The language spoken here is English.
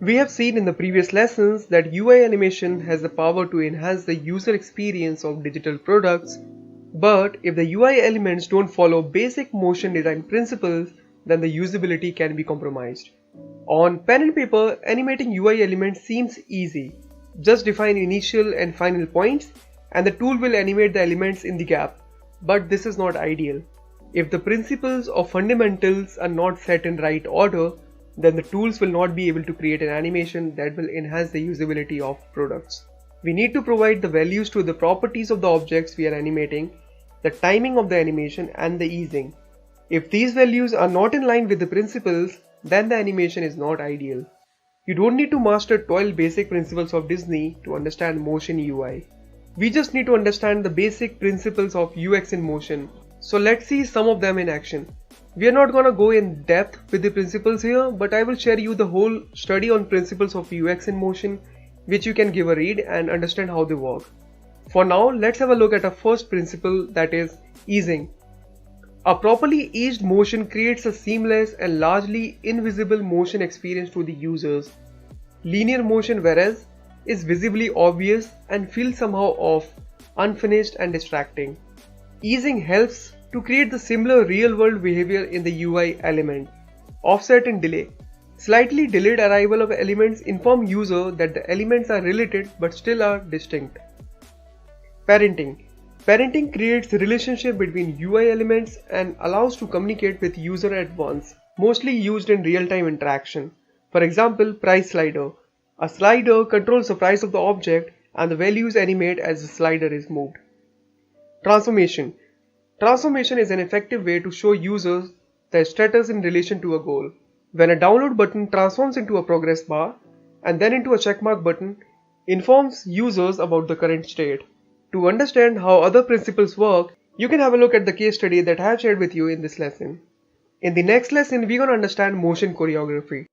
We have seen in the previous lessons that UI animation has the power to enhance the user experience of digital products, but if the UI elements don't follow basic motion design principles, then the usability can be compromised. On pen and paper, animating UI elements seems easy. Just define initial and final points and the tool will animate the elements in the gap. But this is not ideal. If the principles or fundamentals are not set in right order, then the tools will not be able to create an animation that will enhance the usability of products. We need to provide the values to the properties of the objects we are animating, the timing of the animation and the easing. If these values are not in line with the principles, then the animation is not ideal. You don't need to master 12 basic principles of Disney to understand motion UI. We just need to understand the basic principles of UX in motion. So let's see some of them in action. We are not gonna go in depth with the principles here, but I will share you the whole study on principles of UX in motion, which you can give a read and understand how they work. For now, let's have a look at our first principle, that is easing. A properly eased motion creates a seamless and largely invisible motion experience to the users. Linear motion, whereas, is visibly obvious and feels somehow off, unfinished and distracting. Easing helps to create the similar real-world behavior in the UI element. Offset and delay. Slightly delayed arrival of elements inform user that the elements are related but still are distinct. Parenting. Parenting creates a relationship between UI elements and allows to communicate with user at once, mostly used in real-time interaction. For example, price slider. A slider controls the price of the object and the values animate as the slider is moved. Transformation. Transformation is an effective way to show users their status in relation to a goal. When a download button transforms into a progress bar and then into a checkmark button, informs users about the current state. To understand how other principles work, you can have a look at the case study that I have shared with you in this lesson. In the next lesson, we're going to understand motion choreography.